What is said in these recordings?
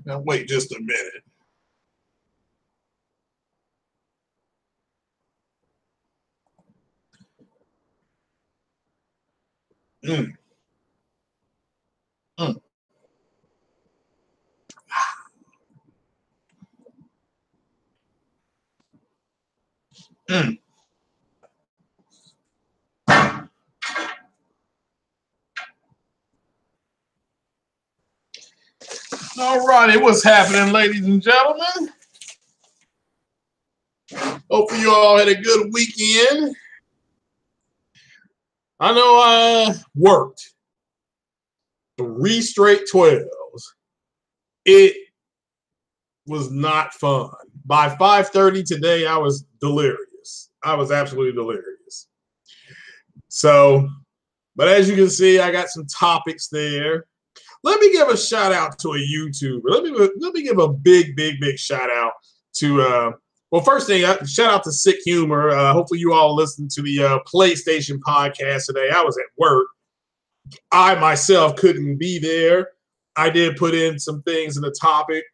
Now wait just a minute. Mm. Mm. Mm. All righty, what's happening, ladies and gentlemen? Hopefully you all had a good weekend. I know I worked 3 straight 12s. It was not fun. By 5:30 today, I was delirious. I was absolutely delirious. So, but as you can see, I got some topics there. Let me give a shout out to a YouTuber. Let me give a big shout out to well, first thing, shout out to Sick Humor. Hopefully you all listened to the PlayStation podcast today. I was at work. I myself couldn't be there. I did put in some things in the topic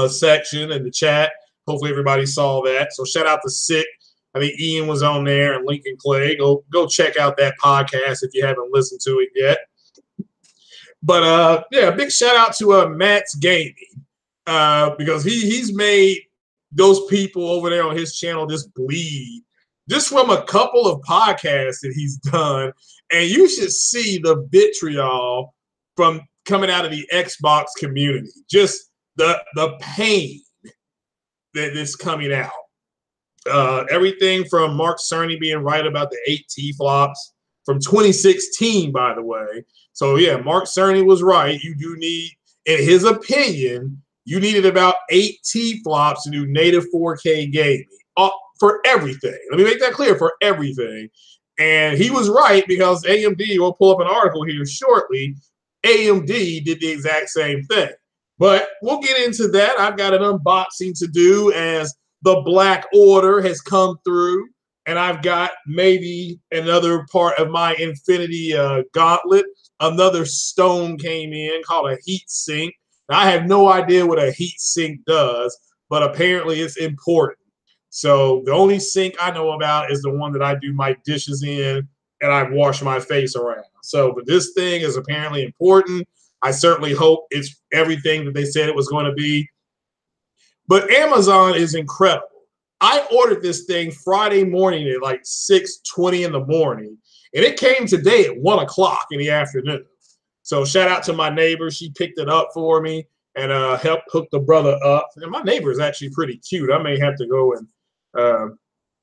section in the chat. Hopefully everybody saw that. So shout out to Sick. I think Ian was on there and Lincoln Clay. Go check out that podcast if you haven't listened to it yet. But yeah, big shout out to Matt's Gaming because he's made those people over there on his channel just bleed just from a couple of podcasts that he's done. And you should see the vitriol from coming out of the Xbox community. Just the pain that is coming out. Everything from Mark Cerny being right about the 8 T-flops from 2016, by the way. So, yeah, Mark Cerny was right. You do need, in his opinion, you needed about 8 T-flops to do native 4K gaming for everything. Let me make that clear, for everything. And he was right because AMD, we'll pull up an article here shortly, AMD did the exact same thing. But we'll get into that. I've got an unboxing to do as the Black Order has come through. And I've got maybe another part of my Infinity Gauntlet. Another stone came in called a heat sink. Now, I have no idea what a heat sink does, but apparently it's important. So the only sink I know about is the one that I do my dishes in and I wash my face around. So, but this thing is apparently important. I certainly hope it's everything that they said it was going to be. But Amazon is incredible. I ordered this thing Friday morning at like 6:20 in the morning, and it came today at 1 o'clock in the afternoon. So shout out to my neighbor. She picked it up for me and helped hook the brother up. And my neighbor is actually pretty cute. I may have to go and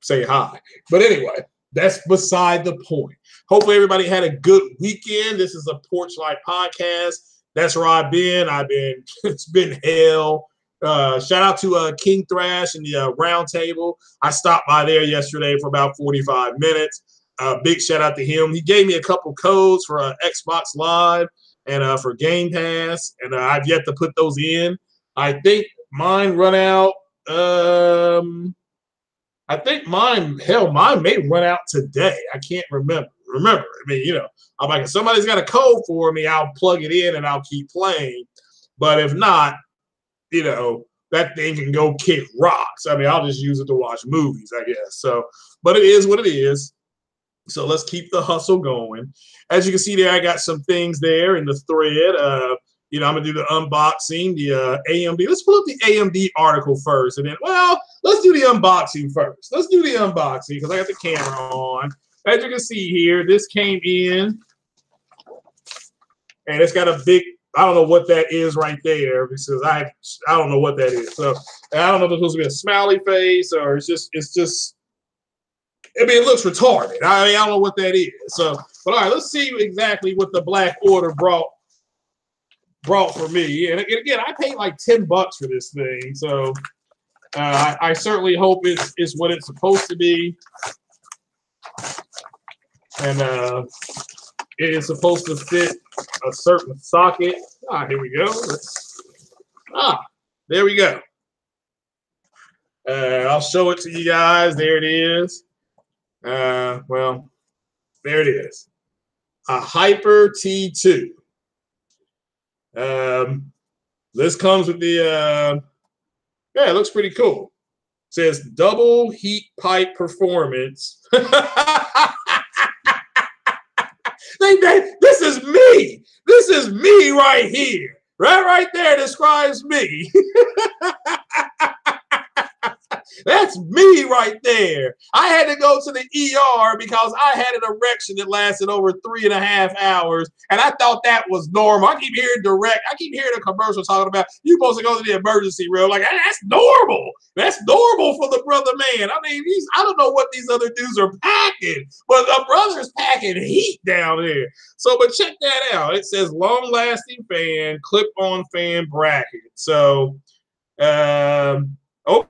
say hi. But anyway, that's beside the point. Hopefully everybody had a good weekend. This is a PORCHLyTE podcast. That's where I've been. It's been hell. Shout out to King Thrash and the round table. I stopped by there yesterday for about 45 minutes. Big shout out to him. He gave me a couple codes for Xbox Live and for Game Pass, and I've yet to put those in. I think mine run out. I think mine may run out today. I can't remember. I mean, you know, I'm like, if somebody's got a code for me, I'll plug it in and I'll keep playing. But if not, you know, that thing can go kick rocks. I mean, I'll just use it to watch movies, I guess. So, but it is what it is. So let's keep the hustle going. As you can see there, I got some things there in the thread. You know, I'm going to do the unboxing, the AMD. Let's pull up the AMD article first. And then, well, let's do the unboxing first. Let's do the unboxing because I got the camera on. As you can see here, this came in. And it's got a big, I don't know what that is right there because I don't know what that is. So I don't know if it's supposed to be a smiley face or it's just, I mean, it looks retarded. I mean, I don't know what that is. So, but all right, let's see exactly what the Black Order brought for me. And again, I paid like $10 for this thing. So I certainly hope it's what it's supposed to be. And it is supposed to fit a certain socket. Here we go. There we go. I'll show it to you guys. There it is. Well, There it is. A Hyper T2. This comes with the, yeah, it looks pretty cool. It says double heat pipe performance. This is me. This is me right here. Right there describes me. That's me right there. I had to go to the ER because I had an erection that lasted over 3.5 hours, and I thought that was normal. I keep hearing a commercial talking about you supposed to go to the emergency room. Like, that's normal. That's normal for the brother man. I mean, I don't know what these other dudes are packing, but the brother's packing heat down there. So, but check that out. It says long-lasting fan, clip-on fan bracket. So, oh.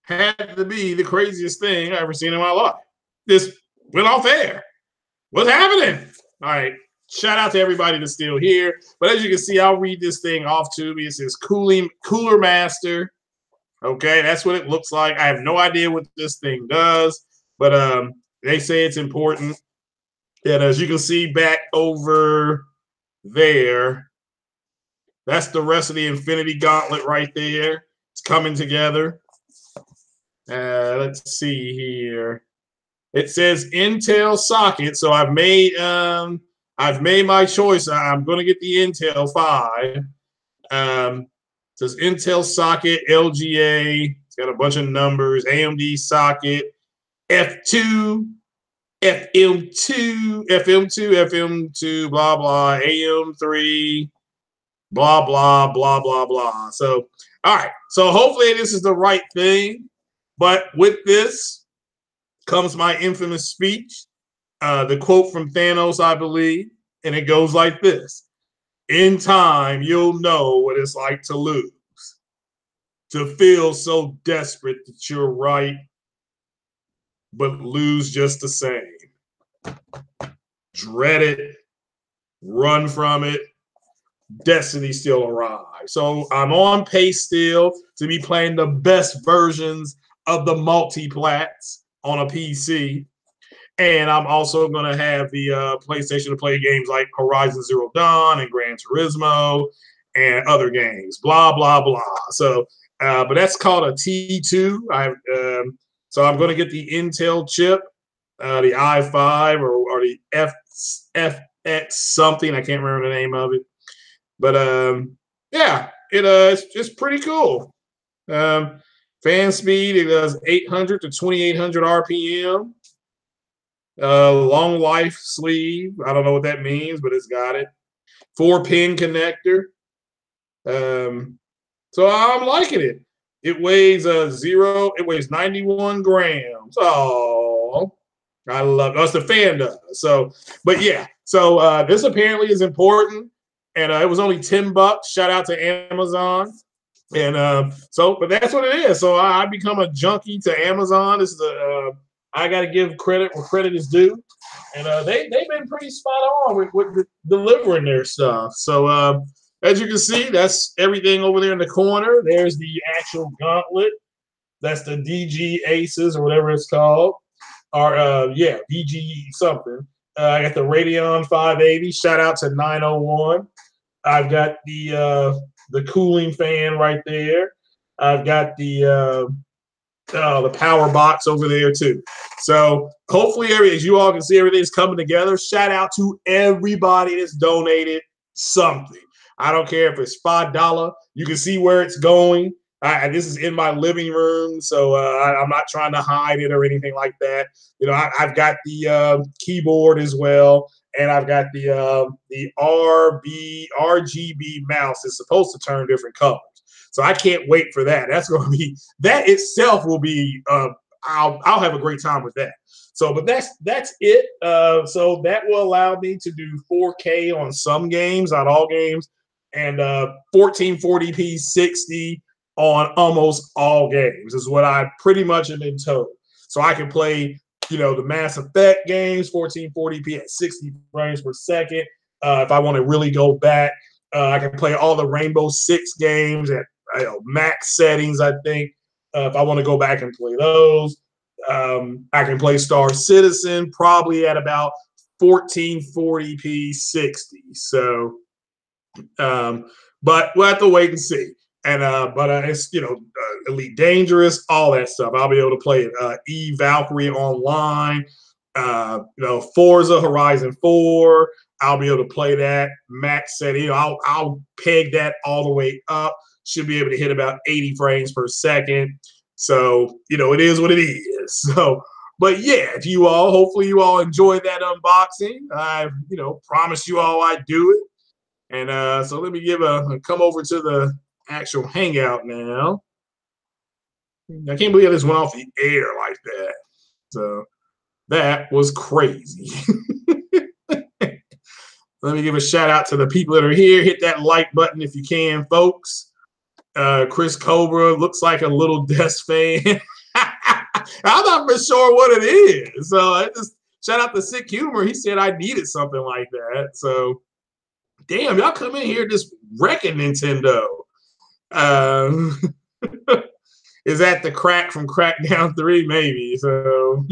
Had to be the craziest thing I ever seen in my life. This went off air. What's happening? All right. Shout out to everybody that's still here. But as you can see, I'll read this thing off to me. It says Cooler Master. Okay, that's what it looks like. I have no idea what this thing does, but they say it's important. And as you can see back over there, that's the rest of the Infinity Gauntlet right there. It's coming together. Let's see here. It says Intel socket, so I've made my choice. I'm going to get the Intel 5. It says Intel socket, LGA. It's got a bunch of numbers. AMD socket, F2, FM2, FM2, blah blah, AM3, blah blah blah blah blah. So, all right. So hopefully this is the right thing. But with this comes my infamous speech, the quote from Thanos, I believe, and it goes like this. In time, you'll know what it's like to lose, to feel so desperate that you're right, but lose just the same. Dread it, run from it, destiny still arrives. So I'm on pace still to be playing the best versions of the multi-plats on a PC. And I'm also going to have the PlayStation to play games like Horizon Zero Dawn and Gran Turismo and other games, blah, blah, blah. So, but that's called a T2. So I'm going to get the Intel chip, the i5 or the FX something. I can't remember the name of it. But yeah, it's pretty cool. Fan speed, it does 800 to 2800 RPM. Long life sleeve. I don't know what that means, but it's got it. 4-pin connector. So I'm liking it. It weighs It weighs 91 grams. Oh, I love it. That's the fan does. So, but yeah. So this apparently is important, and it was only $10. Shout out to Amazon. And but that's what it is. So I become a junkie to Amazon. This is I got to give credit where credit is due, and they've been pretty spot on with delivering their stuff. So as you can see, that's everything over there in the corner. There's the actual gauntlet. That's the DG Aces or whatever it's called, or yeah, DG something. I got the Radeon 580. Shout out to 901. I've got the cooling fan right there. I've got the power box over there too. So hopefully, as you all can see, everything's coming together. Shout out to everybody that's donated something. I don't care if it's $5. You can see where it's going. This is in my living room, so I'm not trying to hide it or anything like that. You know, I've got the keyboard as well, and I've got the RGB mouse. It's supposed to turn different colors, so I can't wait for that. That's going to be, that itself will be. I'll have a great time with that. So, but that's it. So that will allow me to do 4K on some games, not all games, and 1440p 60 on almost all games is what I pretty much have been told. So I can play, you know, the Mass Effect games, 1440p at 60 frames per second. If I want to really go back, I can play all the Rainbow Six games at max settings, I think. If I want to go back and play those, I can play Star Citizen probably at about 1440p 60. So, but we'll have to wait and see. And but it's, you know, Elite Dangerous, all that stuff. I'll be able to play it. Valkyrie online, you know, Forza Horizon 4. I'll be able to play that max setting. You know, I'll peg that all the way up. Should be able to hit about 80 frames per second. So, you know, it is what it is. So, but yeah, if you all, hopefully you all enjoyed that unboxing. I, you know, promised you all I'd do it. And so let me come over to the actual hangout now. I can't believe I just went off the air like that. So that was crazy. Let me give a shout out to the people that are here. Hit that like button if you can, folks. Chris Cobra looks like a little Death fan. I'm not for sure what it is. So I just shout out to Sick Humor. He said I needed something like that. So damn, y'all come in here just wrecking Nintendo. Is that the crack from Crackdown 3? Maybe. So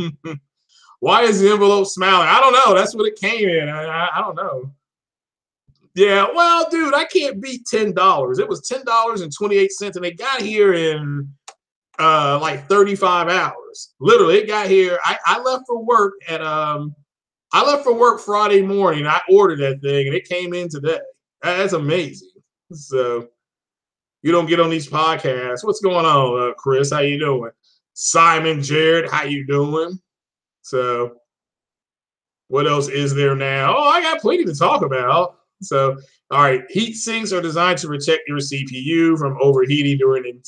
why is the envelope smiling? I don't know. That's what it came in. I don't know. Yeah, well, dude, I can't beat $10. It was $10.28, and it got here in like 35 hours. Literally, it got here. I left for work at Friday morning. I ordered that thing, and it came in today. That's amazing. So you don't get on these podcasts. What's going on, Chris? How you doing? Simon, Jared, how you doing? So what else is there now? Oh, I got plenty to talk about. So, all right, heat sinks are designed to protect your CPU from overheating during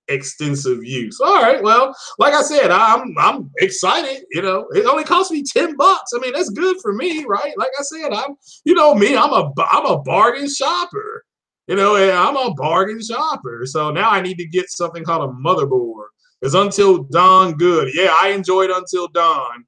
extensive use. All right, well, like I said, I'm excited. You know, it only cost me $10. I mean, that's good for me, right? Like I said, you know me, I'm a bargain shopper. You know, and I'm a bargain shopper. So now I need to get something called a motherboard. It's Until Dawn good. Yeah, I enjoyed Until Dawn.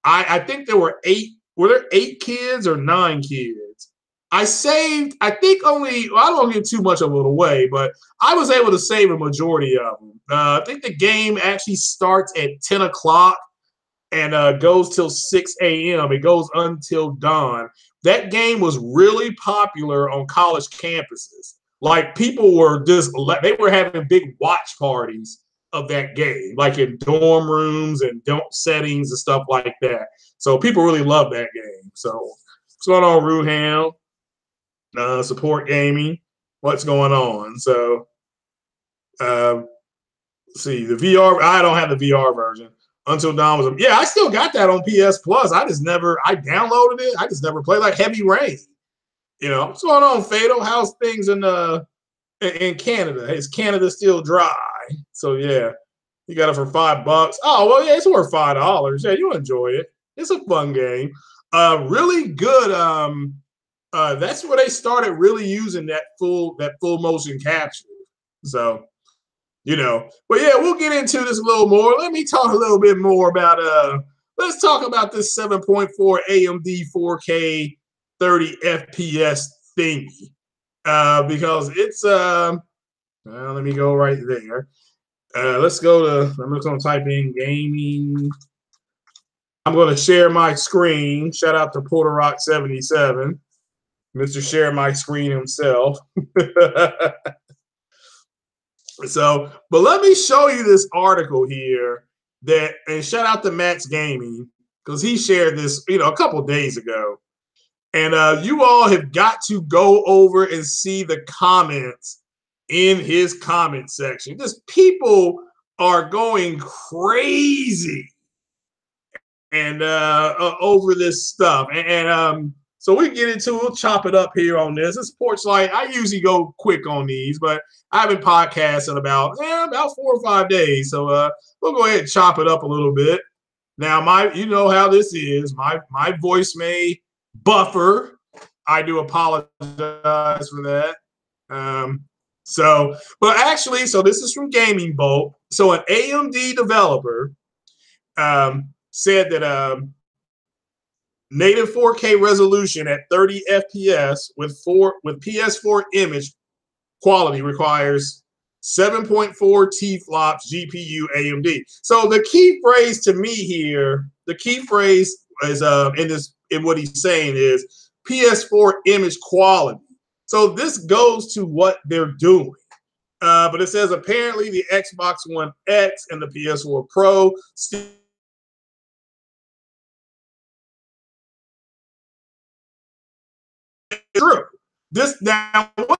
I think there were 8. Were there 8 kids or 9 kids? I saved, I think only, well, I don't want to give too much of it away, but I was able to save a majority of them. I think the game actually starts at 10 o'clock. and goes till 6 a.m. It goes until dawn. That game was really popular on college campuses. Like people were just they were having big watch parties of that game, like in dorm rooms and dorm settings and stuff like that. So people really love that game. So what's going on, Ruham? Support gaming. What's going on? So see the VR. I don't have the VR version. Until Dawn was I still got that on PS Plus. I downloaded it. I just never played, like Heavy Rain. You know, what's going on, Fatal? How's things in Canada? Is Canada still dry? So yeah, you got it for $5. Oh well, yeah, it's worth $5. Yeah, you'll enjoy it. It's a fun game. Really good. That's where they started really using that full motion capture. So, you know, but yeah, we'll get into this a little more. Let me talk a little bit more about let's talk about this 7.4 AMD 4K 30 FPS thingy. Because it's well, let me go right there. Let's go to, I'm just gonna type in gaming. I'm gonna share my screen. Shout out to PorterRock77. Mr. Share My Screen himself. So, but let me show you this article here and shout out to Matt's Gaming because he shared this, a couple days ago. And you all have got to go over and see the comments in his comment section. Just people are going crazy and over this stuff. And so we get into it. We'll chop it up here on this. This PORCHLyTE, I usually go quick on these, but I haven't podcasted about 4 or 5 days. So we'll go ahead and chop it up a little bit. Now, you know how this is. My voice may buffer. I do apologize for that. But actually, so this is from Gaming Bolt. So an AMD developer said that native 4K resolution at 30 FPS with PS4 image quality requires 7.4 T-flops GPU AMD. So the key phrase to me here, the key phrase is in what he's saying is PS4 image quality. So this goes to what they're doing. But it says apparently the Xbox One X and the PS4 Pro still true. This now what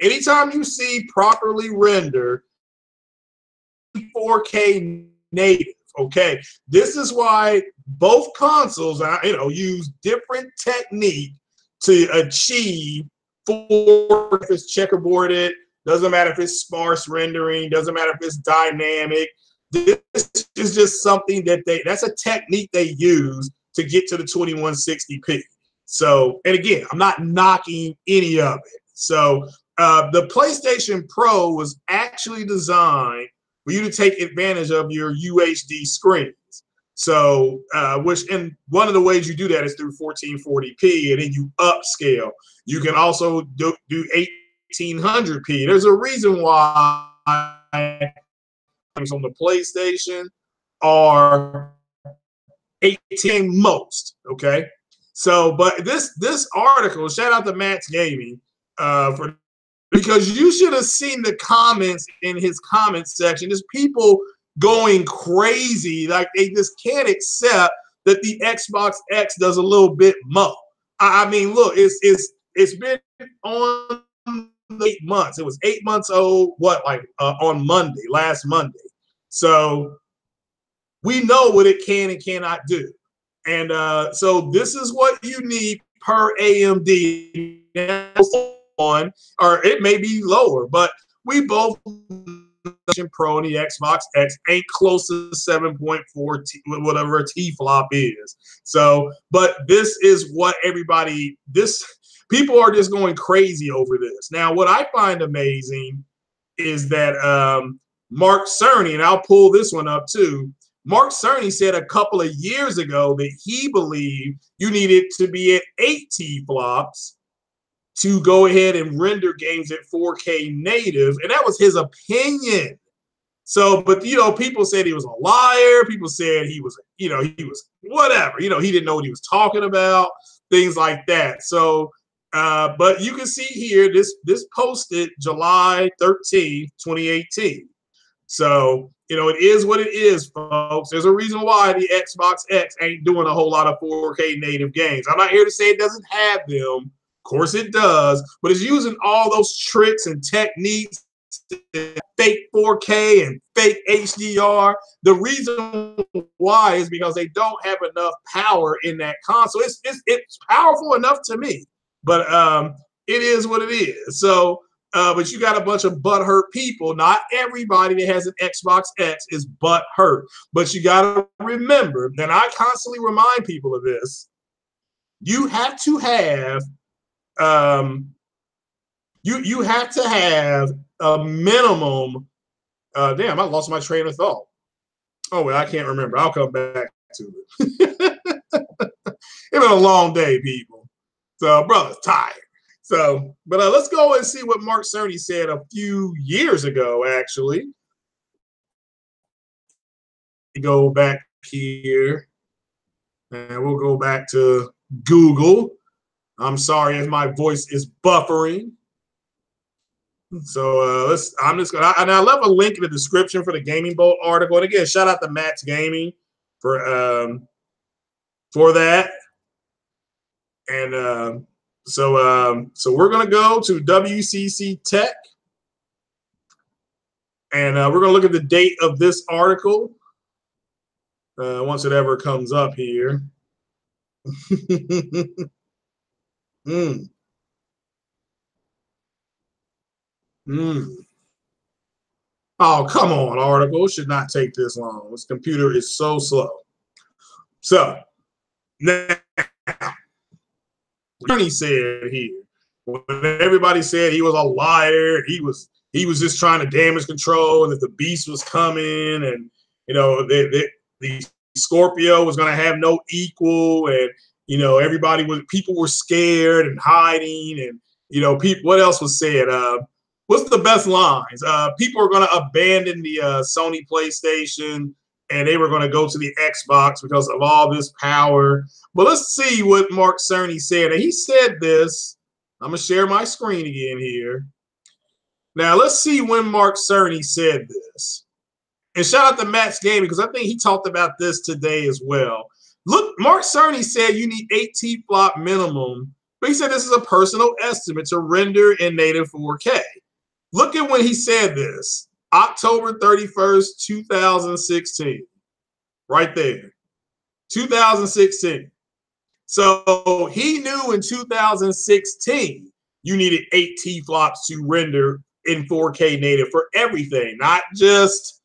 anytime you see properly rendered 4K native, okay, this is why both consoles use different technique to achieve if it's checkerboarded, doesn't matter if it's sparse rendering, doesn't matter if it's dynamic. This is just something that's a technique they use to get to the 2160p. So, and again, I'm not knocking any of it. So the PlayStation Pro was actually designed for you to take advantage of your UHD screens. So, and one of the ways you do that is through 1440p, and then you upscale. You can also do 1800p. There's a reason why on the PlayStation are 18 most, okay? So, but this article, shout out to Matt's Gaming, because you should have seen the comments in his comment section. There's people going crazy, like they just can't accept that the Xbox X does a little bit more. I mean, look, it's been on 8 months. It was 8 months old. On last Monday. So we know what it can and cannot do. And so this is what you need per AMD on, or it may be lower, but we both Pro and the Xbox X ain't close to 7.4 whatever a T-flop is. So, but this is what people are just going crazy over this. Now, what I find amazing is that Mark Cerny, and I'll pull this one up too. Mark Cerny said a couple of years ago that he believed you needed to be at 8 T-flops to go ahead and render games at 4K native, and that was his opinion. So, but people said he was a liar. People said he was, he was whatever. He didn't know what he was talking about. Things like that. So, but you can see here, this posted July 13th, 2018. So, it is what it is, folks. There's a reason why the Xbox X ain't doing a whole lot of 4K native games. I'm not here to say it doesn't have them. Of course it does, but it's using all those tricks and techniques, fake 4K and fake HDR. The reason why is because they don't have enough power in that console. It's powerful enough to me, but it is what it is. So, but you got a bunch of butthurt people. Not everybody that has an Xbox X is butthurt, but you got to remember, and I constantly remind people of this, you have to have you have to have a minimum. Damn, I lost my train of thought. Oh well, I can't remember. I'll come back to it. It's been a long day, people. So, brother's tired. So, but let's go and see what Mark Cerny said a few years ago, actually. Go back here, and we'll go back to Google. I'm sorry if my voice is buffering. So I'm just gonna, and I left a link in the description for the Gaming Bolt article. And again, shout out to Matt's Gaming for that. And so we're gonna go to WCC Tech, and we're gonna look at the date of this article once it ever comes up here. Oh, come on, article. It should not take this long. This computer is so slow. So now, Cerny said here, when everybody said he was a liar, he was just trying to damage control, and that the beast was coming, and the Scorpio was going to have no equal, and people were scared and hiding, and people. What else was said? What's the best lines? People are going to abandon the Sony PlayStation, and they were going to go to the Xbox because of all this power. But let's see what Mark Cerny said. And he said this. I'm going to share my screen again here. Now, let's see when Mark Cerny said this. And shout out to Matt's Gaming, because I think he talked about this today as well. Look, Mark Cerny said you need 8 T-flop minimum, but he said this is a personal estimate to render in native 4K. Look at when he said this, October 31st, 2016, right there, 2016. So he knew in 2016 you needed 8 T-flops to render in 4K native for everything, not just,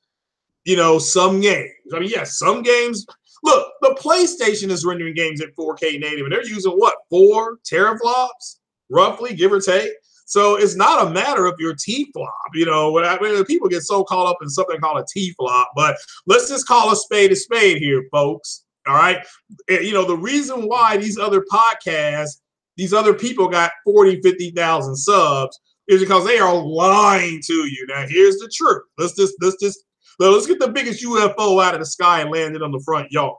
some games. I mean, yes, some games. Look, the PlayStation is rendering games at 4K native, and they're using what, 4 teraflops, roughly, give or take. So it's not a matter of your T-flop. When people get so caught up in something called a T-flop, but let's just call a spade here, folks. All right. The reason why these other podcasts, these other people got 40, 50,000 subs is because they are lying to you. Now, here's the truth. Let's get the biggest UFO out of the sky and land it on the front yard.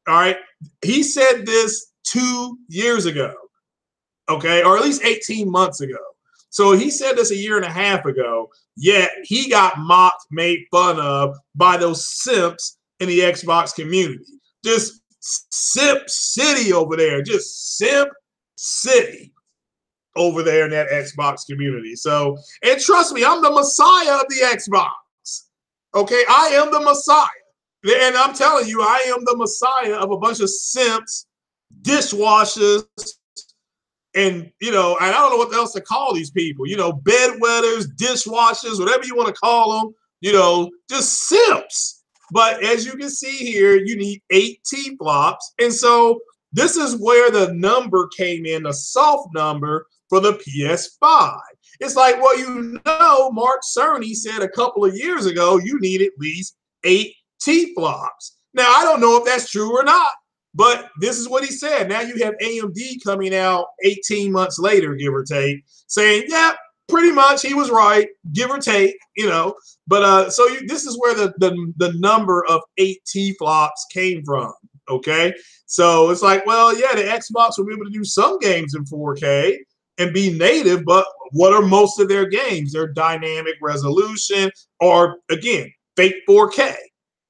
All right. He said this 2 years ago. Okay. Or at least 18 months ago. So he said this a year and a half ago, yet he got mocked, made fun of by those simps in the Xbox community. Just simp city over there. Just simp city over there in that Xbox community. So, and trust me, I'm the messiah of the Xbox. Okay, I am the messiah. And I'm telling you, I am the messiah of a bunch of simps, dishwashers, and, and I don't know what else to call these people, bedwetters, dishwashers, whatever you want to call them, just simps. But as you can see here, you need 8 T-flops. And so this is where the number came in, the soft number for the PS5. It's like, well, Mark Cerny said a couple of years ago, you need at least 8 T-flops. Now, I don't know if that's true or not. But this is what he said. Now you have AMD coming out 18 months later, give or take, saying, yeah, pretty much he was right, give or take, you know. But this is where the number of 8 T-flops came from. Okay, so it's like, well, yeah, the Xbox will be able to do some games in 4K and be native, but what are most of their games? They're dynamic resolution, or again, fake 4K.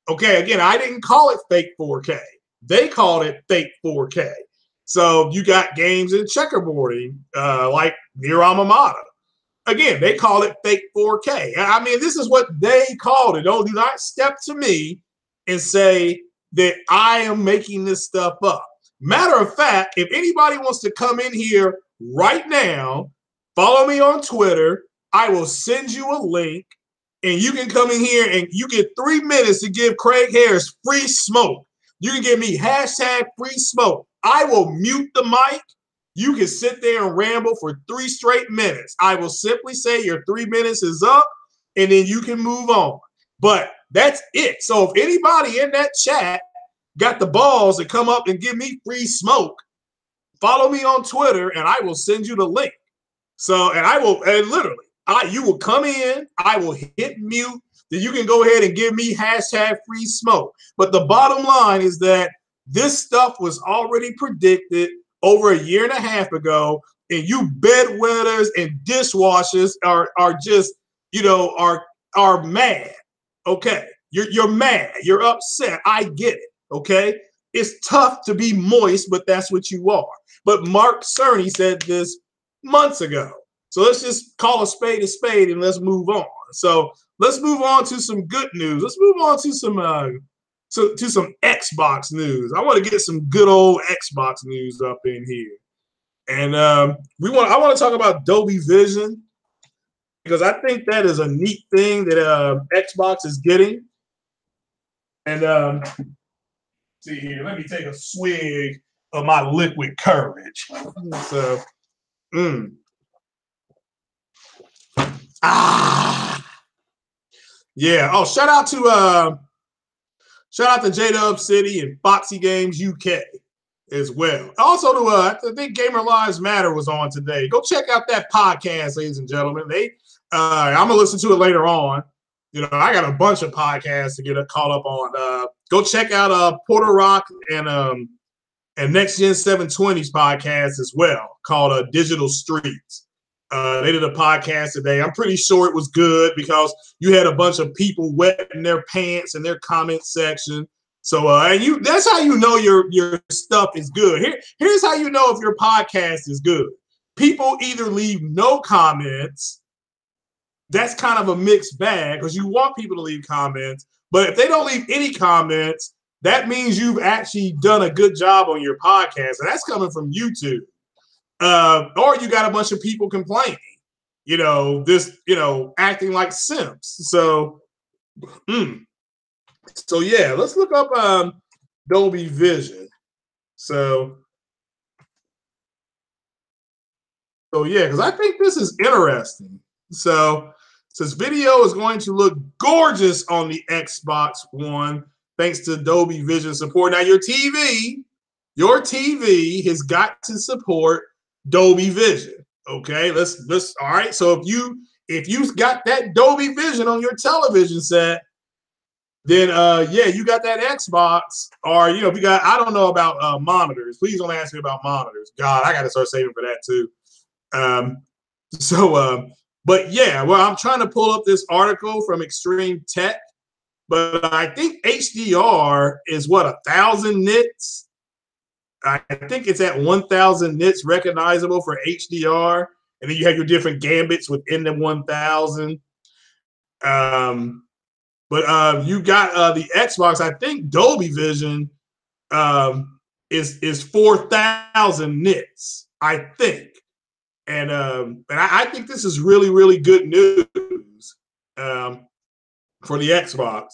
Okay, again, I didn't call it fake 4K. They called it fake 4K. So you got games in checkerboarding, like Nier Automata. Again, they call it fake 4K. I mean, this is what they called it. Do not step to me and say that I am making this stuff up. Matter of fact, if anybody wants to come in here right now, follow me on Twitter. I will send you a link, and you can come in here and you get 3 minutes to give Craig Harris free smoke. You can give me hashtag free smoke. I will mute the mic. You can sit there and ramble for 3 straight minutes. I will simply say your 3 minutes is up, and then you can move on. But that's it. So if anybody in that chat got the balls to come up and give me free smoke, follow me on Twitter, and I will send you the link. So, and literally, you will come in, I will hit mute, then you can go ahead and give me hashtag free smoke. But the bottom line is that this stuff was already predicted over a year and a half ago, and you bedwetters and dishwashers are just, you know, are mad. Okay, you're mad, you're upset. I get it. Okay, it's tough to be moist, but that's what you are. But Mark Cerny said this months ago. So let's just call a spade and let's move on. So let's move on to some good news. Let's move on to some Xbox news. I want to get some good old Xbox news up in here. And I want to talk about Dolby Vision, because I think that is a neat thing that Xbox is getting. And see here, let me take a swig of my liquid courage. So, yeah. Oh, shout out to J-Dub City and Foxy Games UK as well. Also to I think Gamer Lives Matter was on today. Go check out that podcast, ladies and gentlemen. I'm gonna listen to it later on. You know, I got a bunch of podcasts to get caught up on. Go check out Porter Rock and Next Gen 720's podcast as well, called Digital Streets. They did a podcast today. I'm pretty sure it was good because you had a bunch of people wetting their pants in their comment section. So that's how you know your stuff is good. Here's how you know if your podcast is good. People either leave no comments. That's kind of a mixed bag because you want people to leave comments. But if they don't leave any comments, that means you've actually done a good job on your podcast. And that's coming from YouTube. Or you got a bunch of people complaining, acting like simps. So yeah, let's look up Dolby Vision. So yeah, because I think this is interesting. So this video is going to look gorgeous on the Xbox One, thanks to Dolby Vision support. Now your TV has got to support Dolby Vision. Okay, let's all right. So if you've got that Dolby Vision on your television set, then yeah, you got that Xbox, or if you got, I don't know about monitors. Please don't ask me about monitors. God, I got to start saving for that too. But yeah, well, I'm trying to pull up this article from Extreme Tech, but I think HDR is what, 1,000 nits. I think it's at 1,000 nits recognizable for HDR, and then you have your different gambits within the 1,000. But you got the Xbox. I think Dolby Vision is 4,000 nits. I think, and I think this is really, really good news for the Xbox.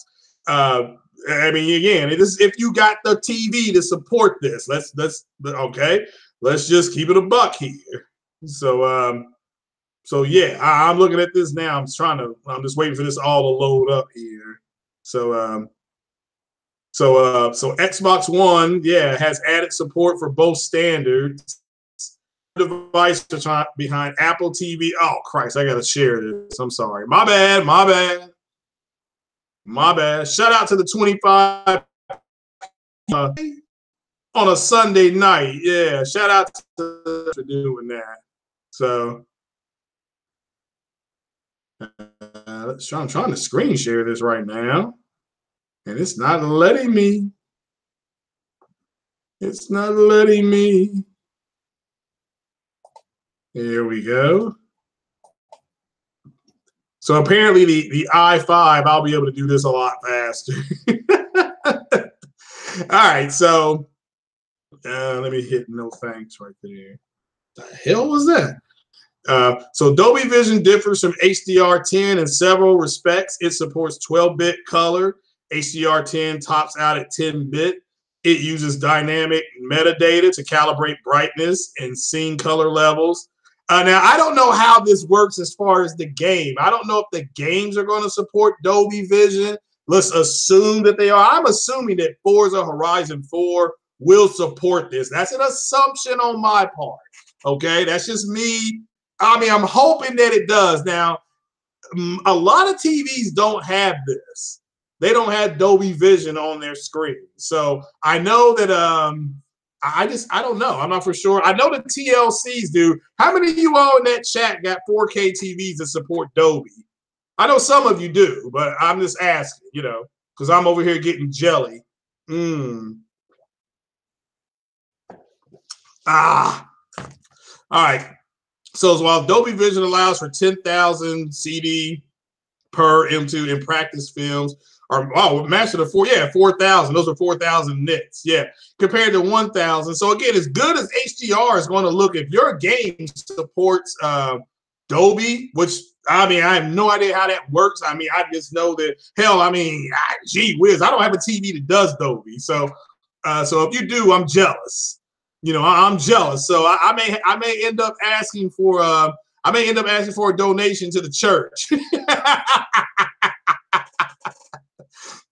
I mean, again, it is, if you got the TV to support this, let's just keep it a buck here. So yeah, I'm looking at this now. I'm just waiting for this all to load up here. So Xbox One, yeah, has added support for both standards. device behind Apple TV. Oh, Christ, I got to share this. I'm sorry. My bad. My bad. My bad. Shout out to the 25 on a Sunday night. Yeah, shout out to doing that. So I'm trying to screen share this right now, and it's not letting me. It's not letting me. Here we go. So apparently the i5, I'll be able to do this a lot faster. All right, so let me hit no thanks right there. The hell was that? So Dolby Vision differs from HDR10 in several respects. It supports 12-bit color. HDR10 tops out at 10-bit. It uses dynamic metadata to calibrate brightness and scene color levels. Now, I don't know how this works as far as the game. I don't know if the games are going to support Dolby Vision. Let's assume that they are. I'm assuming that Forza Horizon 4 will support this. That's an assumption on my part. Okay, that's just me. I mean, I'm hoping that it does. Now, a lot of TVs don't have this. They don't have Dolby Vision on their screen. So I know that I don't know. I'm not for sure. I know the TLCs do. How many of you all in that chat got 4K TVs that support Dolby? I know some of you do, but I'm just asking, you know, because I'm over here getting jelly. All right. So while Dolby Vision allows for 10,000 CD per M2 in practice films, or matched to 4,000. Those are 4,000 nits. Yeah, compared to 1,000. So again, as good as HDR is going to look, if your game supports Dolby, which I mean, I have no idea how that works. I mean, I just know that hell, I mean, gee whiz, I don't have a TV that does Dolby. So, so if you do, I'm jealous. You know, I'm jealous. So I may end up asking for a donation to the church.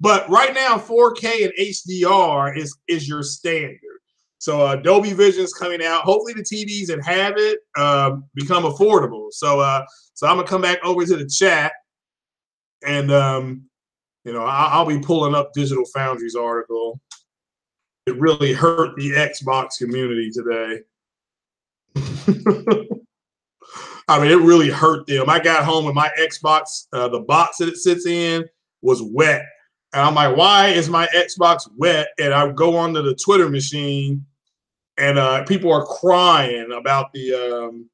But right now, 4K and HDR is your standard. So Dolby Vision is coming out. Hopefully, the TVs that have it become affordable. So so I'm gonna come back over to the chat, and you know, I'll be pulling up Digital Foundry's article. It really hurt the Xbox community today. I mean, it really hurt them. I got home and my Xbox, the box that it sits in, was wet. And I'm like, why is my Xbox wet? And I go onto the Twitter machine, and people are crying about the,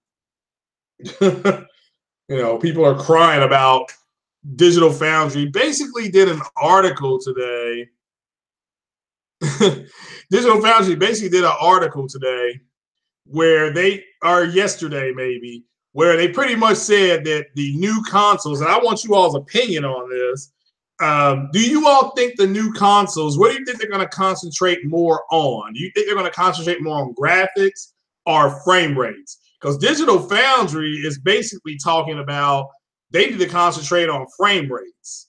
you know, people are crying about Digital Foundry. Basically did an article today. Digital Foundry basically did an article today where they are yesterday maybe, where they pretty much said that the new consoles, and I want you all's opinion on this. Do you all think the new consoles, what do you think they're going to concentrate more on? Do you think they're going to concentrate more on graphics or frame rates? Because Digital Foundry is basically talking about they need to concentrate on frame rates.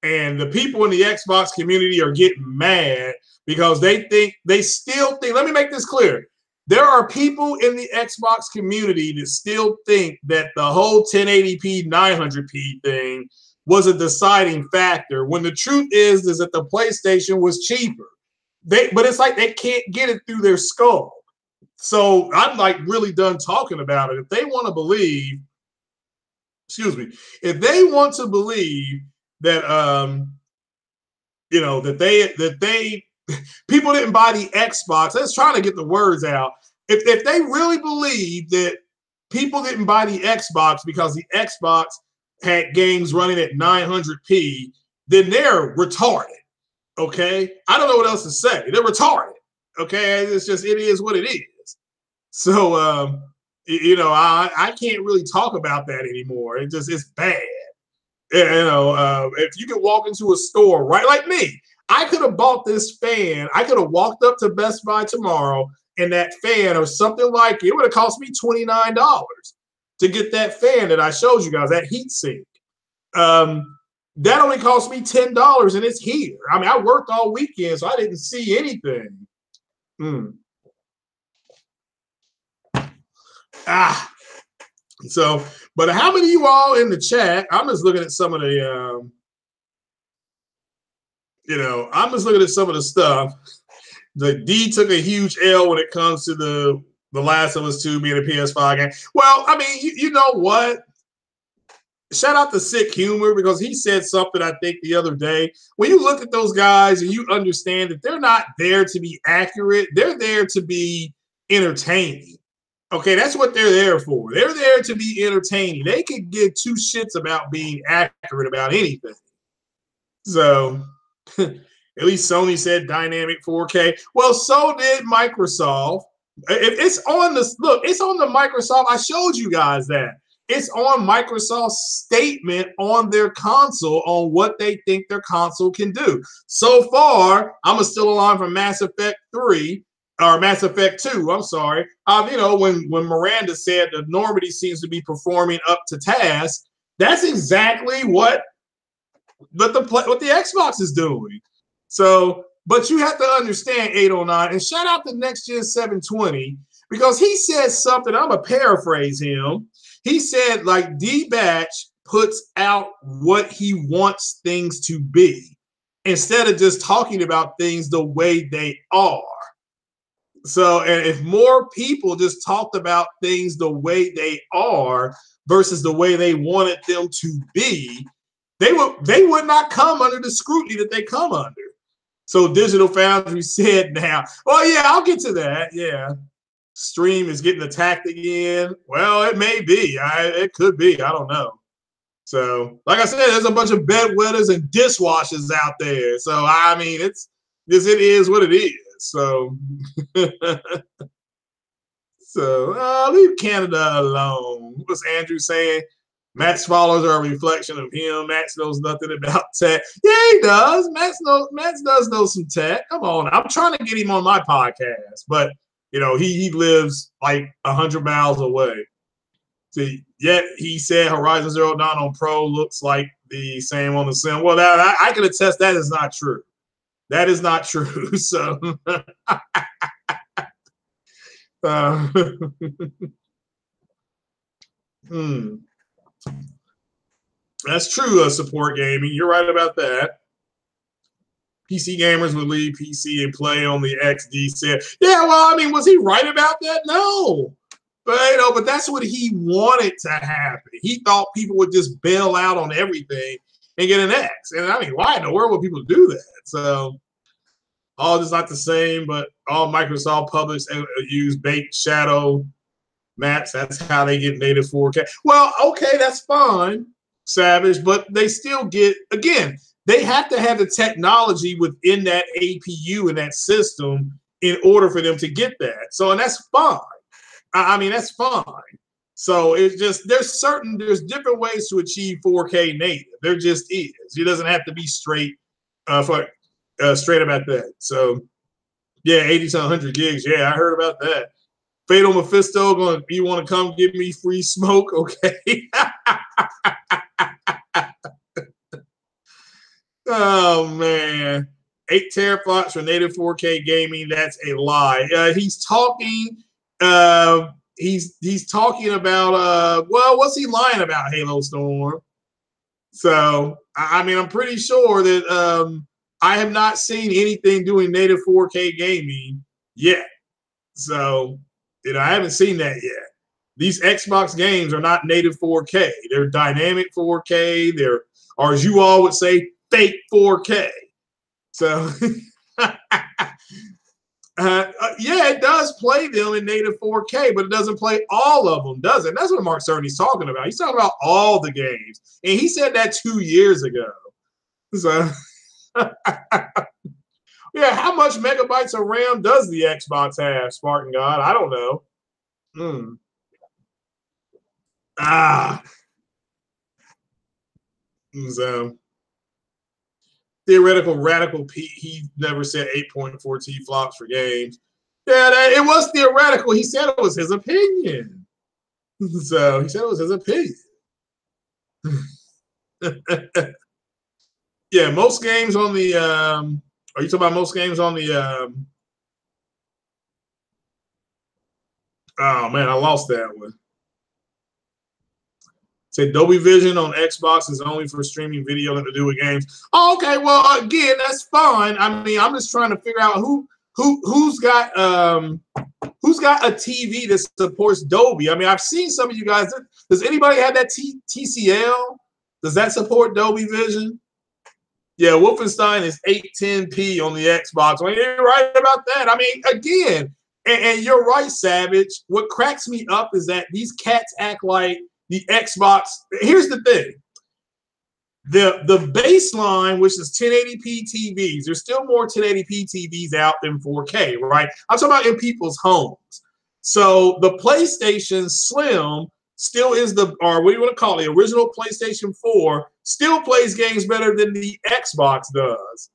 And the people in the Xbox community are getting mad because they still think, let me make this clear. There are people in the Xbox community that still think that the whole 1080p, 900p thing was a deciding factor, when the truth is that the PlayStation was cheaper. But it's like they can't get it through their skull. So I'm like really done talking about it. If they want to believe, excuse me, if they want to believe that you know, that they people didn't buy the Xbox, let's try to get the words out. If they really believe that people didn't buy the Xbox because the Xbox had games running at 900p, then they're retarded. Okay, I don't know what else to say. They're retarded. Okay, it's just, it is what it is. So you know, I can't really talk about that anymore. It's bad. You know, if you could walk into a store, right, like me, I could have bought this fan. I could have walked up to Best Buy tomorrow, and that fan or something like it would have cost me $29 to get that fan that I showed you guys, that heat sink. That only cost me $10, and it's here. I mean, I worked all weekend, so I didn't see anything. So, but how many of you all in the chat? I'm just looking at some of the, I'm just looking at some of the stuff. The D took a huge L when it comes to the Last of Us 2 being a PS5 game. Well, I mean, you know what? Shout out to Sick Humor, because he said something, I think, the other day. When you look at those guys and you understand that they're not there to be accurate, they're there to be entertaining. Okay, that's what they're there for. They're there to be entertaining. They could give two shits about being accurate about anything. So at least Sony said dynamic 4K. Well, so did Microsoft. It's on the look, it's on the Microsoft. I showed you guys that. It's on Microsoft's statement on their console on what they think their console can do. So far, I'm still alive from Mass Effect 3 or Mass Effect 2. I'm sorry. When Miranda said that Normandy seems to be performing up to task, that's exactly what the Xbox is doing. So, but you have to understand 809, and shout out to Next Gen 720, because he said something. I'm gonna paraphrase him. He said, like, D-Batch puts out what he wants things to be instead of just talking about things the way they are. So, and if more people just talked about things the way they are versus the way they wanted them to be, they would not come under the scrutiny that they come under. So Digital Foundry said now, oh yeah, I'll get to that. Yeah. Stream is getting attacked again. Well, it may be. It could be. I don't know. So, like I said, there's a bunch of bedwetters and dishwashers out there. So, I mean, it is what it is. So, leave Canada alone. What's Andrew saying? Matt's followers are a reflection of him. Matt knows nothing about tech. Yeah, he does. Matt does know some tech. Come on. I'm trying to get him on my podcast, but he lives like 100 miles away. See, yet he said Horizon Zero Dawn on Pro looks like the same on the Sim. Well, I can attest that is not true. That is not true. So, That's true. Support gaming. You're right about that. PC gamers would leave PC and play on the XD set. Yeah, well, I mean, was he right about that? No. But that's what he wanted to happen. He thought people would just bail out on everything and get an X. And I mean, why in the world would people do that? So all just not the same, but all Microsoft publics use baked shadow maps. That's how they get native 4K. Well, okay, that's fine, Savage, but they still get, again, they have to have the technology within that APU and that system in order for them to get that. So, and that's fine. I mean, that's fine. So it's just, there's different ways to achieve 4K native. There just is. It doesn't have to be straight straight about that. So yeah, 80 to 100 gigs. Yeah, I heard about that. Fatal Mephisto, you want to come give me free smoke? Okay. Oh man, 8 teraflops for native 4K gaming. That's a lie. He's talking. He's talking about. Well, what's he lying about? Halo Storm. So I mean, I'm pretty sure that I have not seen anything doing native 4K gaming yet. So I haven't seen that yet. These Xbox games are not native 4K. They're dynamic 4K. They're, or as you all would say, fake 4K. So, yeah, it does play them in native 4K, but it doesn't play all of them, does it? That's what Mark Cerny's talking about. He's talking about all the games. And he said that 2 years ago. So, yeah, how much megabytes of RAM does the Xbox have, Spartan God? I don't know. So theoretical radical Pete, he never said 8.4 T flops for games. Yeah, it was theoretical. He said it was his opinion. So he said it was his opinion. Yeah, most games on the are you talking about most games on the Oh man, I lost that one. Say Dolby Vision on Xbox is only for streaming video, nothing to do with games. Oh, okay, well again, that's fine. I mean, I'm just trying to figure out who's got a TV that supports Dolby. I mean, I've seen some of you guys. Does anybody have that TCL? Does that support Dolby Vision? Yeah, Wolfenstein is 810p on the Xbox. Well, you're right about that. I mean, again, and you're right, Savage. What cracks me up is that these cats act like the Xbox. Here's the thing. The baseline, which is 1080p TVs, there's still more 1080p TVs out than 4K, right? I'm talking about in people's homes. So the PlayStation Slim still is or what do you want to call it? The original PlayStation 4 still plays games better than the Xbox does.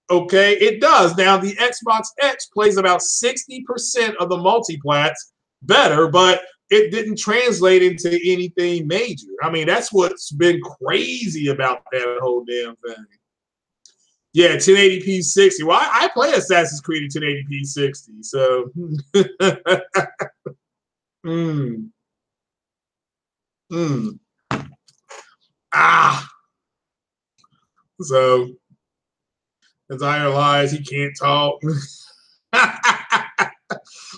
Okay, it does. Now, the Xbox X plays about 60% of the multiplats better, but it didn't translate into anything major. I mean, that's what's been crazy about that whole damn thing. Yeah, 1080p 60. Well, I play Assassin's Creed at 1080p 60, so. So, Desire lies, he can't talk.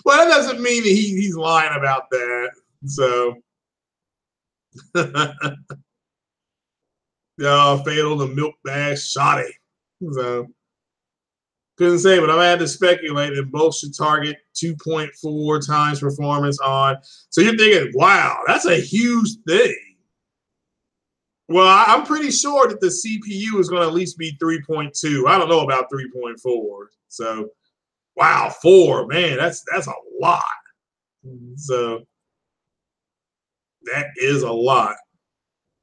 Well, that doesn't mean that he's lying about that. So, fatal to milk bag shoddy. So, couldn't say, but I've had to speculate that both should target 2.4 times performance on. So you're thinking, wow, that's a huge thing. Well, I'm pretty sure that the CPU is going to at least be 3.2. I don't know about 3.4. So, wow, 4, man, that's a lot. So that is a lot.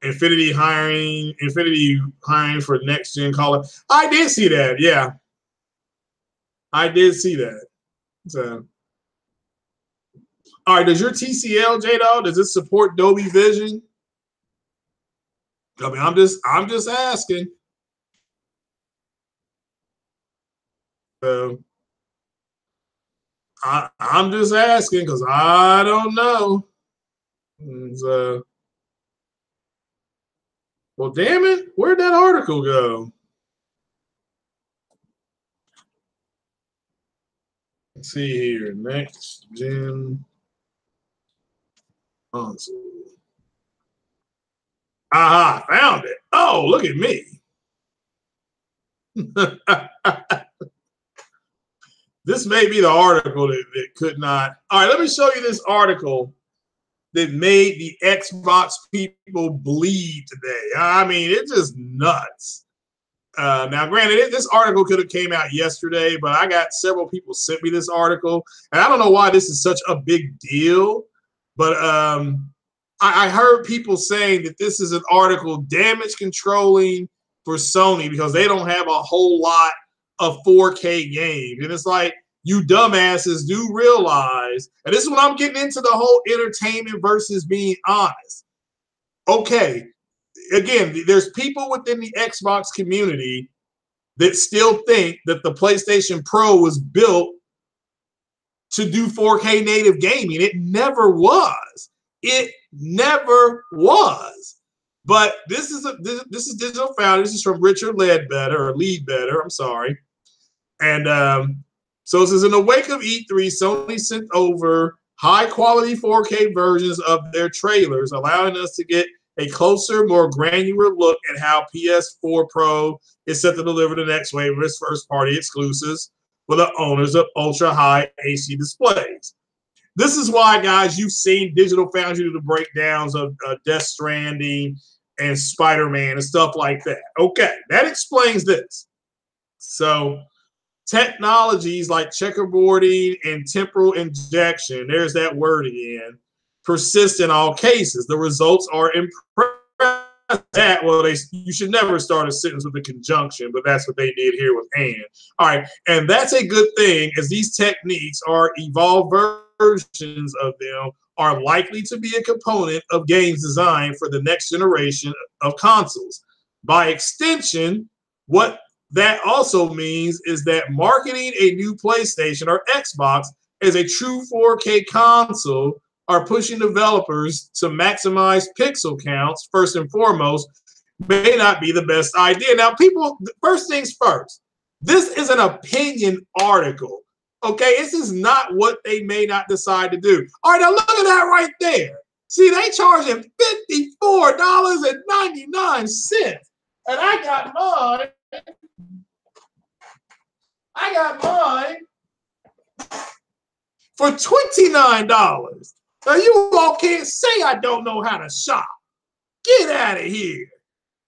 Infinity hiring for next gen caller. I did see that. Yeah, I did see that. So, all right. Does your TCL, J-Dog, does it support Dolby Vision? I mean, I'm just asking. So, I'm just asking because I don't know. So, well, damn it, where'd that article go? Let's see here. Next gen console. Aha, found it. Oh, look at me. This may be the article that could not. All right, let me show you this article that made the Xbox people bleed today. I mean, it's just nuts. Now, granted, this article could have came out yesterday, but I got several people sent me this article, and I don't know why this is such a big deal, but I heard people saying that this is an article damage controlling for Sony because they don't have a whole lot of 4K games. And it's like, you dumbasses do realize, and this is when I'm getting into the whole entertainment versus being honest. Okay, again, there's people within the Xbox community that still think that the PlayStation Pro was built to do 4K native gaming. It never was. It never was. But this is Digital Foundry. This is from Richard Leadbetter. I'm sorry. And so it says, in the wake of E3, Sony sent over high-quality 4K versions of their trailers, allowing us to get a closer, more granular look at how PS4 Pro is set to deliver the next wave of its first-party exclusives for the owners of ultra-high AC displays. This is why, guys, you've seen Digital Foundry do the breakdowns of Death Stranding and Spider-Man and stuff like that. Okay, that explains this. So technologies like checkerboarding and temporal injection, there's that word again, persist in all cases. The results are impressive. You should never start a sentence with a conjunction, but that's what they did here with and. All right, and that's a good thing, as these techniques are evolved versions of them are likely to be a component of games designed for the next generation of consoles. By extension, what that also means is that marketing a new PlayStation or Xbox as a true 4K console are pushing developers to maximize pixel counts, first and foremost, may not be the best idea. Now, people, first things first, this is an opinion article. Okay, this is not what they may not decide to do. All right, now look at that right there. See, they charging $54.99. And I got mine for $29. Now you all can't say I don't know how to shop. Get out of here.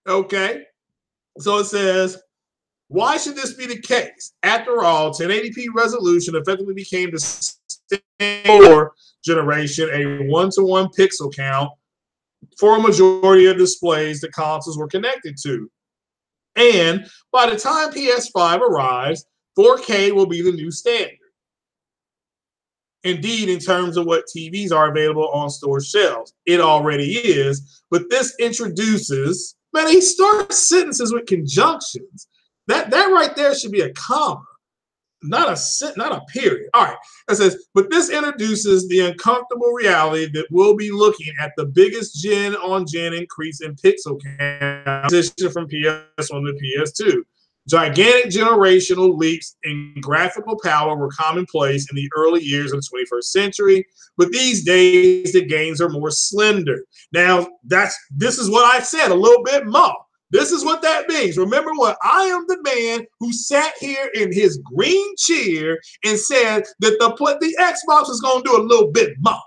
Okay. So it says, why should this be the case? After all, 1080p resolution effectively became the standard generation, a one-to-one pixel count for a majority of displays the consoles were connected to. And by the time PS5 arrives, 4K will be the new standard. Indeed, in terms of what TVs are available on store shelves, it already is. But this introduces, man, he starts sentences with conjunctions. That right there should be a comma, not a period. All right, it says, but this introduces the uncomfortable reality that we'll be looking at the biggest gen-on-gen increase in pixel count from PS1 to PS2. Gigantic generational leaps in graphical power were commonplace in the early years of the 21st century, but these days the gains are more slender. Now, this is what I said a little bit more. This is what that means. Remember what I am the man who sat here in his green chair and said that the Xbox is going to do a little bit more.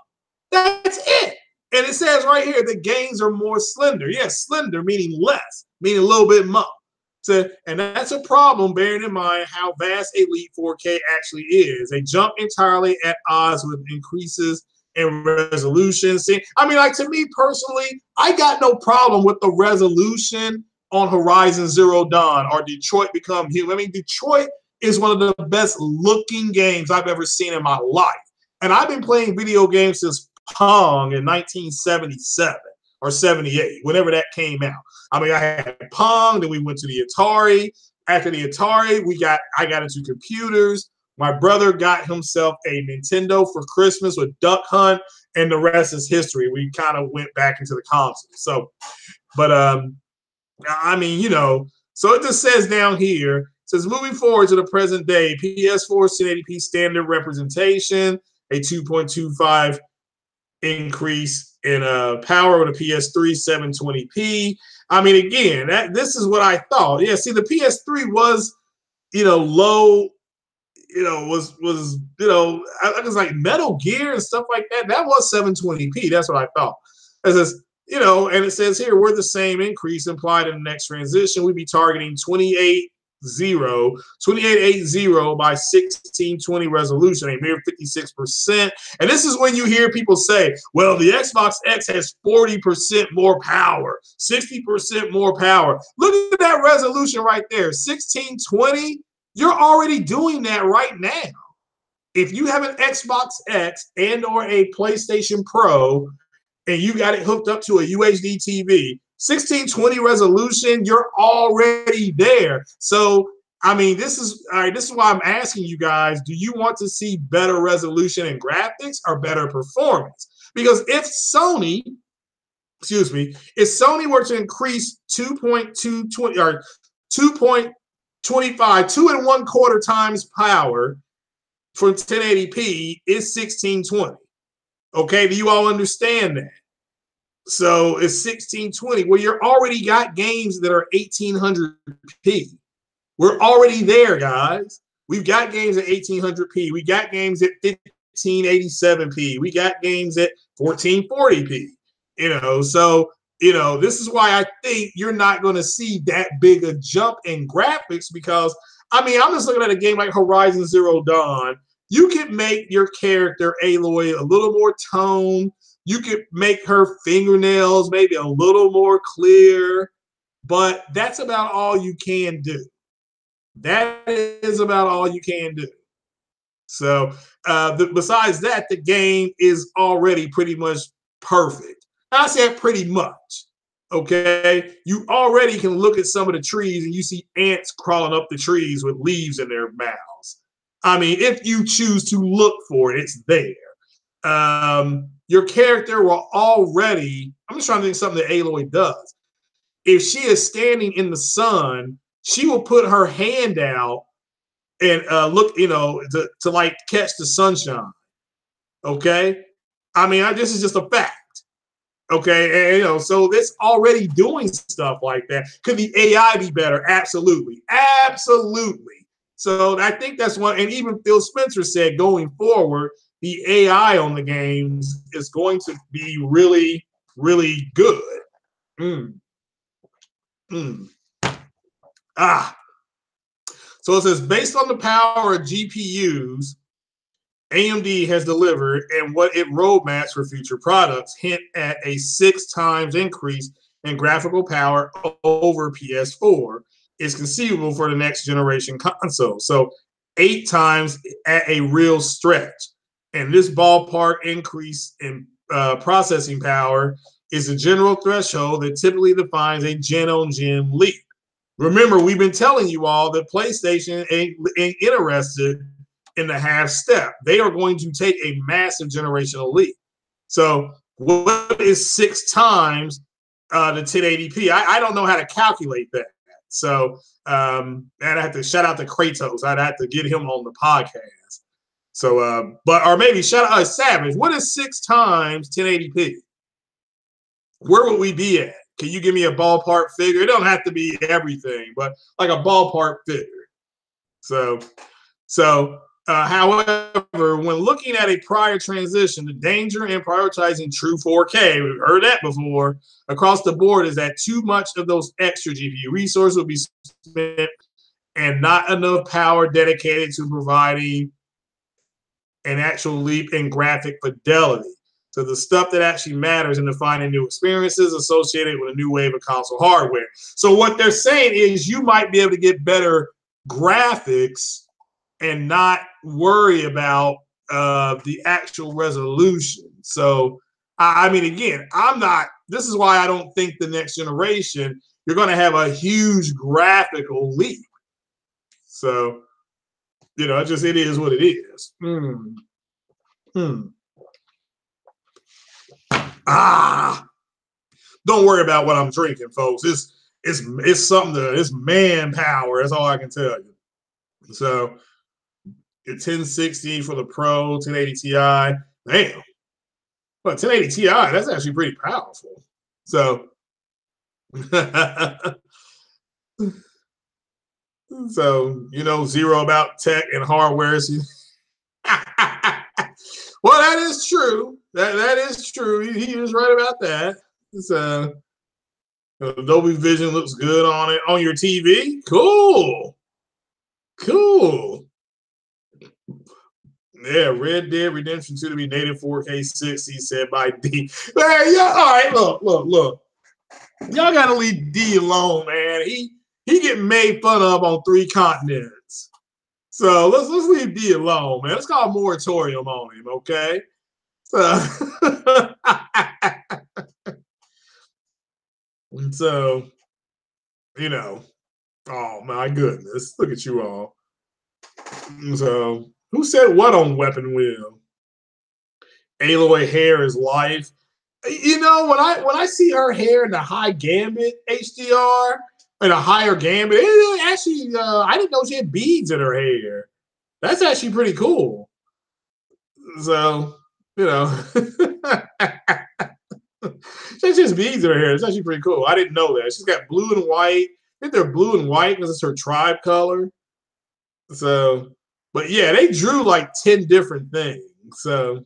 That's it. And it says right here the gains are more slender. Yes, slender meaning less, meaning a little bit more. So, and that's a problem, bearing in mind how vast Elite 4K actually is. They jump entirely at odds with increases in resolution. See, I mean, like, to me personally, I got no problem with the resolution on Horizon Zero Dawn or Detroit Become Human. I mean, Detroit is one of the best looking games I've ever seen in my life. And I've been playing video games since Pong in 1977 or 78, whenever that came out. I mean, I had Pong, then we went to the Atari. After the Atari, I got into computers. My brother got himself a Nintendo for Christmas with Duck Hunt, and the rest is history. We kind of went back into the console. So, but I mean, you know, so it just says down here, it says moving forward to the present day, PS4 1080p standard representation, a 2.25 increase in power with a PS3 720p. I mean, again, this is what I thought. Yeah, see, the PS3 was, you know, low, you know, was you know, I was like Metal Gear and stuff like that. That was 720p. That's what I thought. It says, you know, and it says here, we're the same increase implied in the next transition. We'd be targeting 2880 by 1620 resolution, a mere 56%. And this is when you hear people say, well, the Xbox X has 40% more power, 60% more power. Look at that resolution right there, 1620. You're already doing that right now. If you have an Xbox X and or a PlayStation Pro and you got it hooked up to a UHD TV, 1620 resolution, you're already there. So, I mean, this is why I'm asking you guys, do you want to see better resolution and graphics or better performance? Because if Sony were to increase 2.220 or 2.25, 2.25 times power for 1080p, is 1620. Okay, do you all understand that? So it's 1620. Well, you already got games that are 1800p. We're already there, guys. We've got games at 1800p. We got games at 1587p. We got games at 1440p. You know, so, you know, this is why I think you're not going to see that big a jump in graphics because, I mean, I'm just looking at a game like Horizon Zero Dawn. You could make your character, Aloy, a little more toned. You could make her fingernails maybe a little more clear, but that's about all you can do. That is about all you can do. So besides that, the game is already pretty much perfect. I said pretty much, okay? You already can look at some of the trees and you see ants crawling up the trees with leaves in their mouths. I mean, if you choose to look for it, it's there. Your character will already, I'm just trying to think of something that Aloy does. If she is standing in the sun, she will put her hand out and look, to like catch the sunshine. Okay. I mean, this is just a fact. Okay. And, so it's already doing stuff like that. Could the AI be better? Absolutely. Absolutely. So I think that's one. And even Phil Spencer said going forward, the AI on the games is going to be really, really good. Mm. Mm. Ah. So it says, based on the power of GPUs, AMD has delivered and what it roadmaps for future products hint at a 6 times increase in graphical power over PS4 is conceivable for the next generation console. So 8 times at a real stretch. And this ballpark increase in processing power is a general threshold that typically defines a gen-on-gen leap. Remember, we've been telling you all that PlayStation ain't interested in the half step. They are going to take a massive generational leap. So what is 6 times the 1080p? I don't know how to calculate that. So and I have to shout out to Kratos. I'd have to get him on the podcast. So or maybe shout out Savage. What is 6 times 1080p? Where would we be at? Can you give me a ballpark figure? It don't have to be everything, but like a ballpark figure. So however, when looking at a prior transition, the danger in prioritizing true 4K, we've heard that before, across the board is that too much of those extra GPU resources will be spent and not enough power dedicated to providing an actual leap in graphic fidelity. So the stuff that actually matters in defining new experiences associated with a new wave of console hardware. So what they're saying is you might be able to get better graphics and not worry about the actual resolution. So, I mean, again, this is why I don't think the next generation, you're going to have a huge graphical leap. So, it is what it is. Don't worry about what I'm drinking, folks. It's something it's manpower. That's all I can tell you. So, 1060 for the Pro, 1080 Ti. Damn. But 1080 Ti, that's actually pretty powerful. So, zero about tech and hardware. Well, that is true. That is true. He is right about that. So, Dolby Vision looks good on it on your TV. Cool. Yeah, Red Dead Redemption 2 to be native 4K 60, said by D. Man, yeah, all right, look. Y'all gotta leave D alone, man. He getting made fun of on 3 continents. So let's leave D alone, man. Let's call a moratorium on him, okay? So, oh my goodness, look at you all. So, who said what on Weapon Wheel? Aloy hair is life. When I see her hair in the high gambit HDR and a higher gambit, actually, I didn't know she had beads in her hair. That's actually pretty cool. So, she's just beads in her hair. It's actually pretty cool. I didn't know that. She's got blue and white. I think they're blue and white because it's her tribe color. So, but yeah, they drew like 10 different things. So,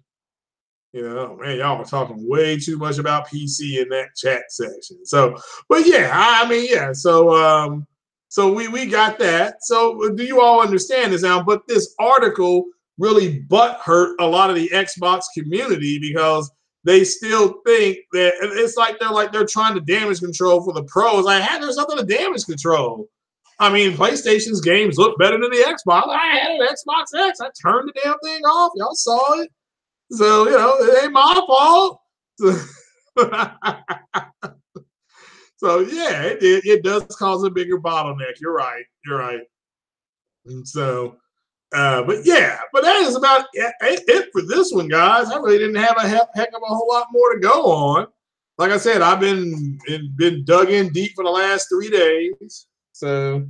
man, y'all were talking way too much about PC in that chat section. So, but yeah, I mean, yeah. So, we got that. So, do you all understand this now? But this article really butthurt a lot of the Xbox community because they still think that it's like they're trying to damage control for the pros. Like, hey, there's nothing to damage control. I mean, PlayStation's games look better than the Xbox. I had an Xbox X. I turned the damn thing off. Y'all saw it. So, it ain't my fault. So yeah, it does cause a bigger bottleneck. You're right. And so, But yeah, but that is about it for this one, guys. I really didn't have a heck of a whole lot more to go on. Like I said, I've been dug in deep for the last 3 days. So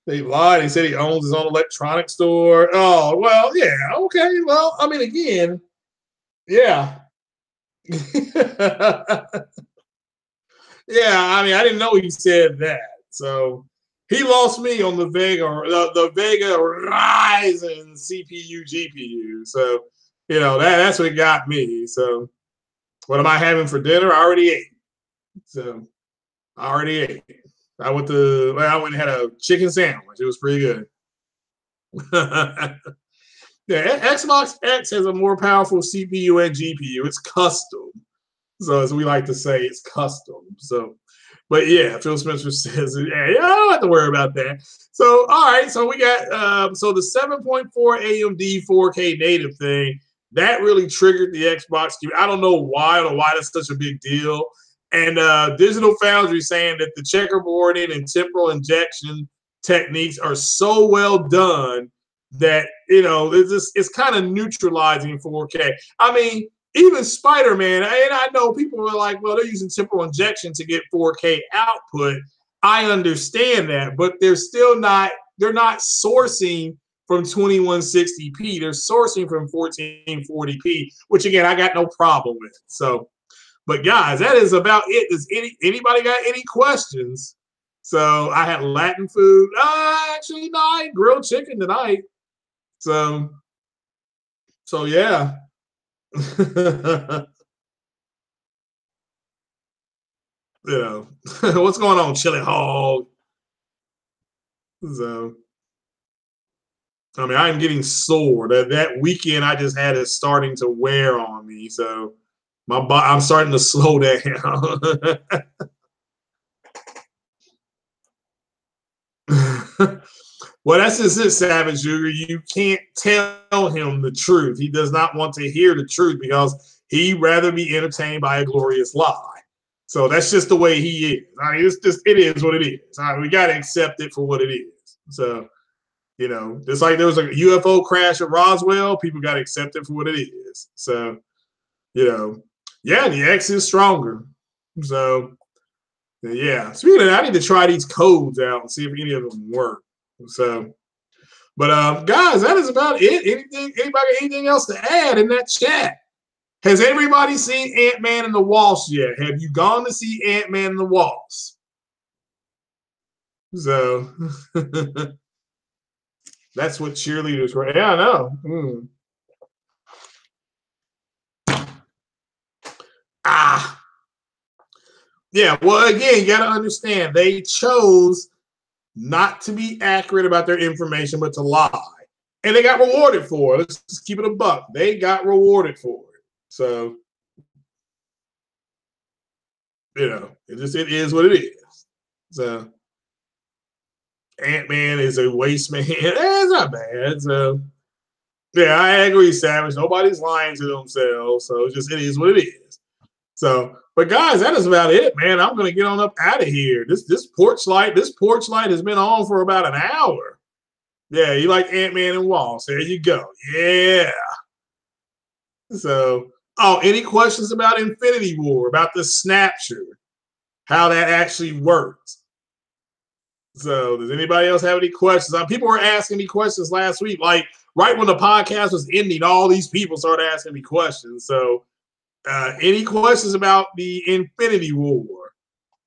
they lied. They said he owns his own electronics store. Oh, well, yeah, okay. Well, I mean, again, yeah. Yeah, I mean, I didn't know he said that. So he lost me on the Vega, the Vega Ryzen CPU GPU. So that's what got me. So what am I having for dinner? I already ate. So I already ate. I went and had a chicken sandwich. It was pretty good. Yeah, Xbox X has a more powerful CPU and GPU. It's custom. So as we like to say, it's custom. So, but yeah, Phil Spencer says, yeah, I don't have to worry about that. So, all right, so we got so the 7.4 AMD 4K native thing that really triggered the Xbox. I don't know why or why that's such a big deal. And Digital Foundry saying that the checkerboarding and temporal injection techniques are so well done that it's kind of neutralizing 4K. I mean, even Spider-Man, and I know people are like, well, they're using temporal injection to get 4K output. I understand that, but they're not sourcing from 2160p. They're sourcing from 1440p, which again, I got no problem with. So, but guys, that is about it. Does anybody got any questions? So I had Latin food. Actually, no, I ate grilled chicken tonight. So yeah. What's going on, Chili Hog? So, I mean, I'm getting sore. That weekend I just had is starting to wear on me. So, I'm starting to slow down. Well, that's just it, Savage Sugar. You can't tell him the truth. He does not want to hear the truth because he'd rather be entertained by a glorious lie. So that's just the way he is. I mean, it is what it is. We got to accept it for what it is. So, just like there was a UFO crash at Roswell, people got to accept it for what it is. So, yeah, the X is stronger. So, yeah. Speaking of that, I need to try these codes out and see if any of them work. So, but guys, that is about it. Anything else to add in that chat? Has everybody seen Ant-Man and the Wasp yet? Have you gone to see Ant-Man and the Wasp? So that's what cheerleaders were. Yeah, I know. Yeah, well, again, you got to understand, they chose not to be accurate about their information, but to lie. And they got rewarded for it. Let's just keep it a buck. They got rewarded for it. So, it is what it is. So, Ant-Man is a waste man. It's not bad. So, yeah, I agree, Savage. Nobody's lying to themselves. So, it is what it is. So, but guys, that is about it, man. I'm gonna get on up out of here. This PORCHLyTE has been on for about an hour. Yeah, you like Ant-Man and Wasp. There you go. Yeah. So, any questions about Infinity War, about the Snapshot, how that actually works? So, does anybody else have any questions? People were asking me questions last week, like right when the podcast was ending. All these people started asking me questions. So, any questions about the Infinity War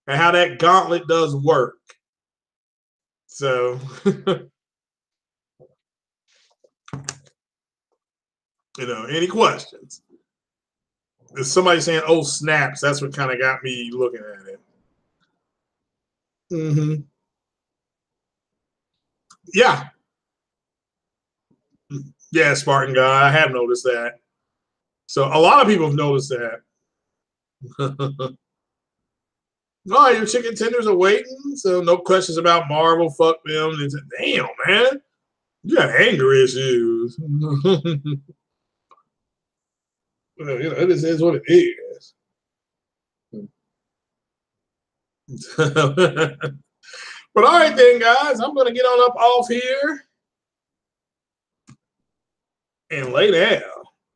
and how that gauntlet does work? So, any questions? Is somebody saying, "Oh, snaps"? That's what kind of got me looking at it. Mm-hmm. Yeah. Yeah, Spartan guy. I have noticed that. So a lot of people have noticed that. Oh, your chicken tenders are waiting. So no questions about Marvel. Fuck them. Damn, man. You got anger issues. It is what it is. But all right then, guys. I'm going to get on up off here. and lay down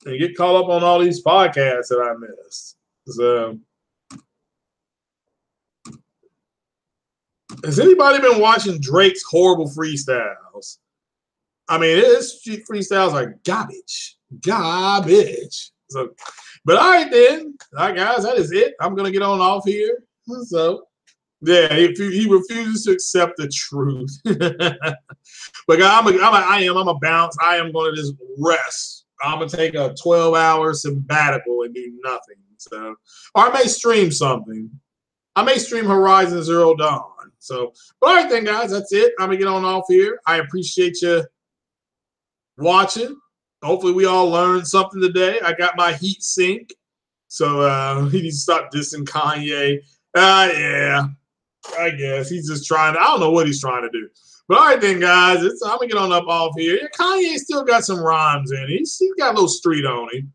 and get caught up on all these podcasts that I missed. So, has anybody been watching Drake's horrible freestyles? I mean, his freestyles are garbage. So, but all right then. All right, guys, that is it. I'm going to get on off here. So, yeah, he refuses to accept the truth. But I'm a bounce. I am going to just rest. I'm going to take a 12-hour sabbatical and do nothing. So, or I may stream something. I may stream Horizon Zero Dawn. So, but all right then, guys, that's it. I'm going to get on off here. I appreciate you watching. Hopefully we all learned something today. I got my heat sink. So he needs to stop dissing Kanye. Yeah, I guess he's just trying to, I don't know what he's trying to do. But all right then, guys, I'm going to get on up off here. Yeah, Kanye still got some rhymes in. He's got a little street on him.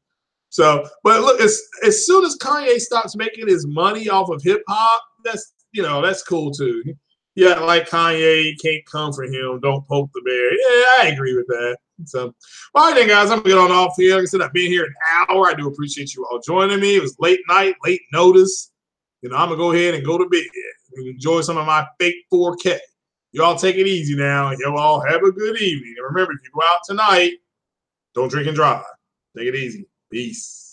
So, but look, as soon as Kanye stops making his money off of hip hop, that's cool too. Yeah, like Kanye can't come for him. Don't poke the bear. Yeah, I agree with that. So, all right then, guys, I'm gonna get on off here. Like I said, I've been here an hour. I do appreciate you all joining me. It was late night, late notice. I'm gonna go ahead and go to bed and enjoy some of my fake 4K. You all take it easy now. You all have a good evening. And remember, if you go out tonight, don't drink and drive. Take it easy. Peace.